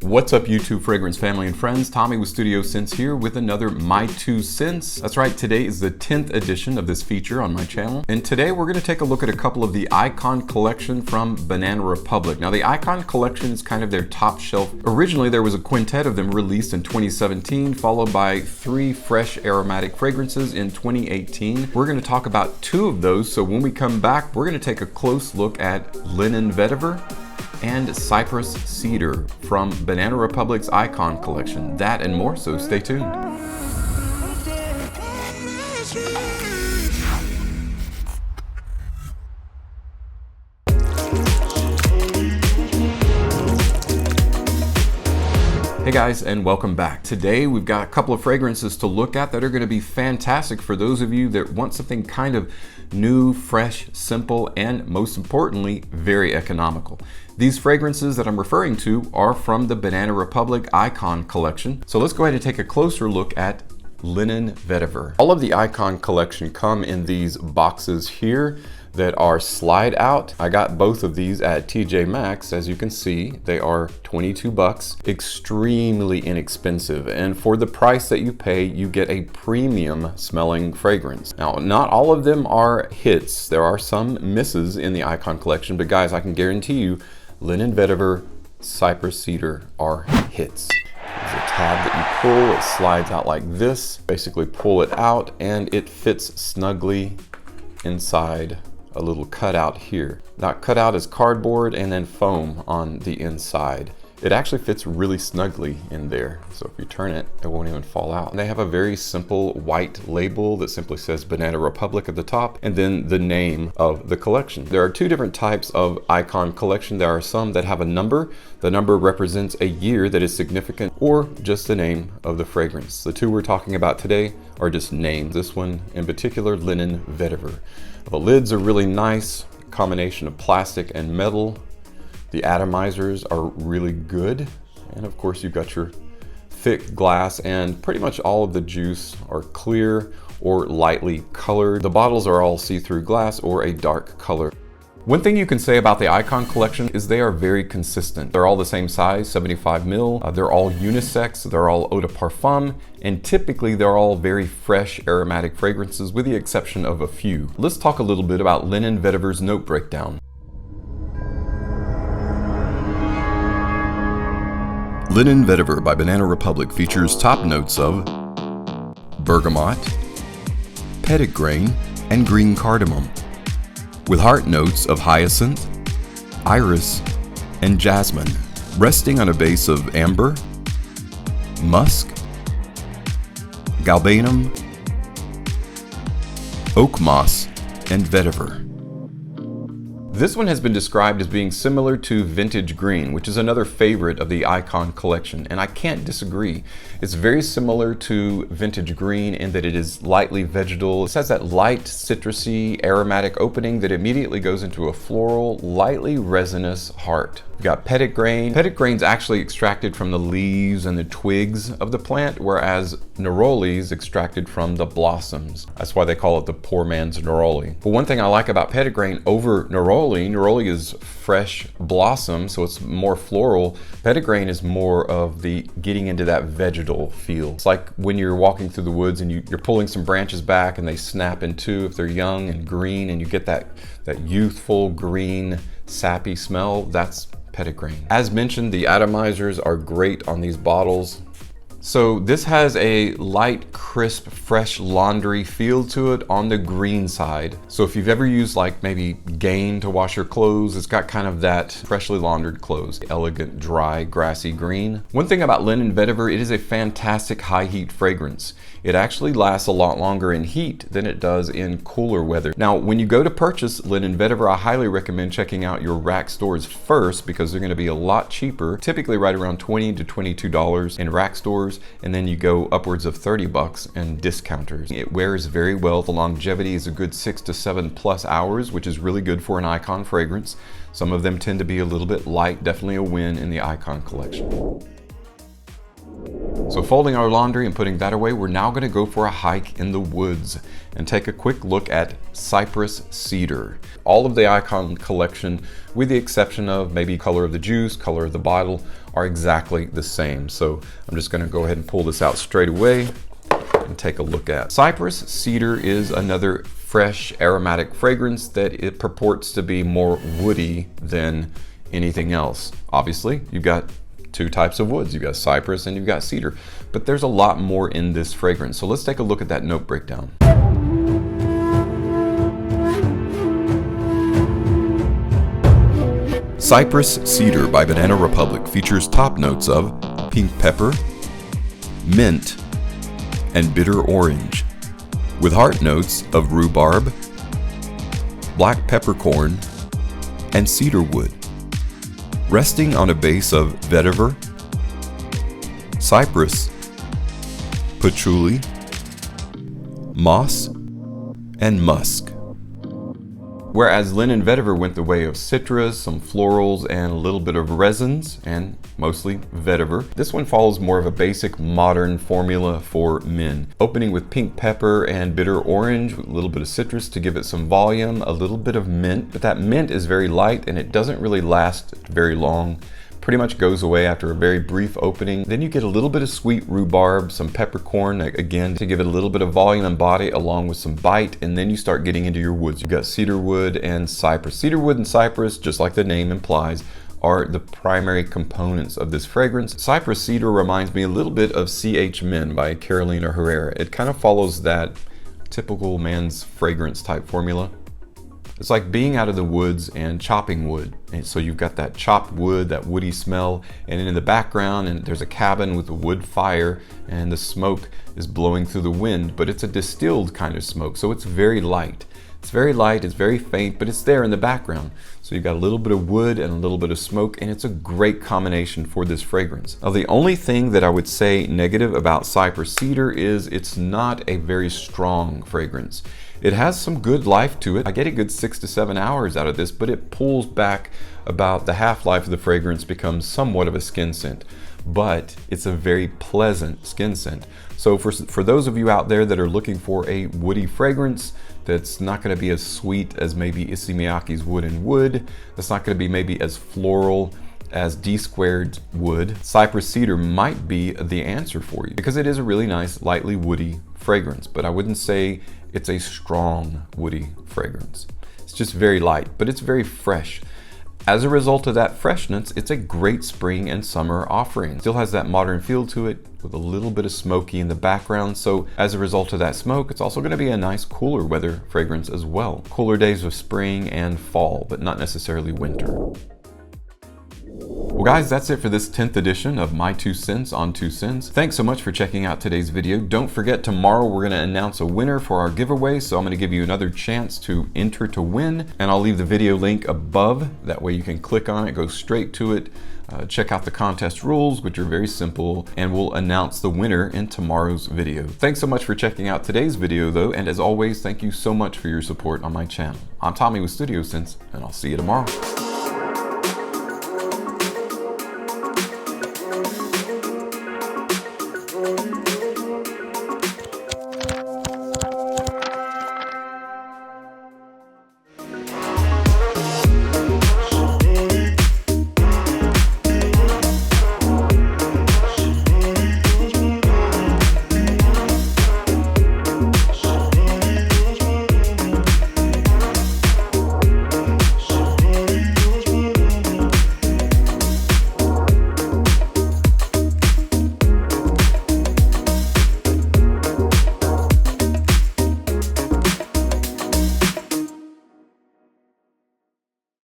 What's up, YouTube fragrance family and friends? Tommy with Studio Sense here with another My 2 Cents. That's right, today is the 10th edition of this feature on my channel. And today we're going to take a look at a couple of the Icon collection from Banana Republic. Now the Icon collection is kind of their top shelf. Originally there was a quintet of them released in 2017, followed by 3 fresh aromatic fragrances in 2018. We're going to talk about 2 of those, so when we come back we're going to take a close look at Vetiver and Cypress Cedar from Banana Republic's Icon collection. That and more, so stay tuned. Hey guys, and welcome back. Today we've got a couple of fragrances to look at that are going to be fantastic for those of you that want something kind of new, fresh, simple, and most importantly, very economical. These fragrances that I'm referring to are from the Banana Republic Icon collection. So let's go ahead and take a closer look at Vetiver. All of the Icon collection come in these boxes here that are slide out. I got both of these at TJ Maxx. As you can see, they are 22 bucks, extremely inexpensive. And for the price that you pay, you get a premium smelling fragrance. Now, not all of them are hits. There are some misses in the Icon collection, but guys, I can guarantee you, Vetiver, Cypress Cedar are hits. There's a tab that you pull, it slides out like this. Basically pull it out and it fits snugly inside a little cutout here. That cutout is cardboard and then foam on the inside. It actually fits really snugly in there. So if you turn it, it won't even fall out. And they have a very simple white label that simply says Banana Republic at the top and then the name of the collection. There are 2 different types of Icon collection. There are some that have a number. The number represents a year that is significant or just the name of the fragrance. The 2 we're talking about today are just names. This one in particular, Vetiver. The lids are really nice, combination of plastic and metal. The atomizers are really good. And of course you've got your thick glass, and pretty much all of the juice are clear or lightly colored. The bottles are all see-through glass or a dark color. One thing you can say about the Icon collection is they are very consistent. They're all the same size, 75 ml. They're all unisex, they're all eau de parfum, and typically they're all very fresh aromatic fragrances with the exception of a few. Let's talk a little bit about Vetiver's note breakdown. Vetiver by Banana Republic features top notes of bergamot, petitgrain, and green cardamom, with heart notes of hyacinth, iris, and jasmine, resting on a base of amber, musk, galbanum, oak moss, and vetiver. This one has been described as being similar to Vintage Green, which is another favorite of the Icon collection, and I can't disagree. It's very similar to Vintage Green in that it is lightly vegetal. It has that light citrusy aromatic opening that immediately goes into a floral, lightly resinous heart. We've got petitgrain. Petitgrain's actually extracted from the leaves and the twigs of the plant, whereas neroli is extracted from the blossoms. That's why they call it the poor man's neroli. But one thing I like about petitgrain over neroli is fresh blossom, so it's more floral. Petitgrain is more of the getting into that vegetal feel. It's like when you're walking through the woods and you're pulling some branches back and they snap in 2 if they're young and green, and you get that youthful green sappy smell. That's petitgrain. As mentioned, the atomizers are great on these bottles. So this has a light, crisp, fresh laundry feel to it on the green side. So if you've ever used like maybe Gain to wash your clothes, it's got kind of that freshly laundered clothes. Elegant, dry, grassy green. One thing about Vetiver, it is a fantastic high heat fragrance. It actually lasts a lot longer in heat than it does in cooler weather. Now, when you go to purchase Vetiver, I highly recommend checking out your rack stores first because they're gonna be a lot cheaper, typically right around $20 to $22 in rack stores, and then you go upwards of 30 bucks in discounters. It wears very well. The longevity is a good 6 to 7+ hours, which is really good for an Icon fragrance. Some of them tend to be a little bit light, definitely a win in the Icon collection. So folding our laundry and putting that away, we're now going to go for a hike in the woods and take a quick look at Cypress Cedar. All of the Icon collection, with the exception of maybe color of the juice, color of the bottle, are exactly the same. So I'm just gonna go ahead and pull this out straight away and take a look at. Cypress Cedar is another fresh aromatic fragrance that it purports to be more woody than anything else. Obviously, you've got two types of woods. You've got cypress and you've got cedar, but there's a lot more in this fragrance. So let's take a look at that note breakdown. Cypress Cedar by Banana Republic features top notes of pink pepper, mint, and bitter orange, with heart notes of rhubarb, black peppercorn, and cedar wood, resting on a base of vetiver, cypress, patchouli, moss, and musk. Whereas Lin and Vetiver went the way of citrus, some florals, and a little bit of resins, and mostly vetiver, this one follows more of a basic modern formula for men. Opening with pink pepper and bitter orange, with a little bit of citrus to give it some volume, a little bit of mint, but that mint is very light and it doesn't really last very long. Pretty much goes away after a very brief opening. Then you get a little bit of sweet rhubarb, some peppercorn, again, to give it a little bit of volume and body along with some bite, and then you start getting into your woods. You've got cedar wood and cypress. Cedar wood and cypress, just like the name implies, are the primary components of this fragrance. Cypress Cedar reminds me a little bit of C.H. Men by Carolina Herrera. It kind of follows that typical man's fragrance type formula. It's like being out of the woods and chopping wood. And so you've got that chopped wood, that woody smell, and in the background, and there's a cabin with a wood fire, and the smoke is blowing through the wind, but it's a distilled kind of smoke, so it's very light. It's very light, it's very faint, but it's there in the background. So you've got a little bit of wood and a little bit of smoke, and it's a great combination for this fragrance. Now, the only thing that I would say negative about Cypress Cedar is it's not a very strong fragrance. It has some good life to it. I get a good 6 to 7 hours out of this, but it pulls back about the half-life of the fragrance, becomes somewhat of a skin scent. But it's a very pleasant skin scent. So for those of you out there that are looking for a woody fragrance that's not going to be as sweet as maybe Issey Miyake's Wood and Wood, that's not going to be maybe as floral as D Squared wood, Cypress Cedar might be the answer for you, because it is a really nice, lightly woody fragrance, but I wouldn't say it's a strong woody fragrance. It's just very light, but it's very fresh. As a result of that freshness, it's a great spring and summer offering. Still has that modern feel to it with a little bit of smoky in the background. So as a result of that smoke, it's also going to be a nice cooler weather fragrance as well. Cooler days of spring and fall, but not necessarily winter. Well guys, that's it for this 10th edition of My 2 Cents on 2 Cents. Thanks so much for checking out today's video. Don't forget, tomorrow we're going to announce a winner for our giveaway, so I'm going to give you another chance to enter to win, and I'll leave the video link above. That way you can click on it, go straight to it, check out the contest rules, which are very simple, and we'll announce the winner in tomorrow's video. Thanks so much for checking out today's video though, and as always, thank you so much for your support on my channel. I'm Tommy with Studio Sense, and I'll see you tomorrow.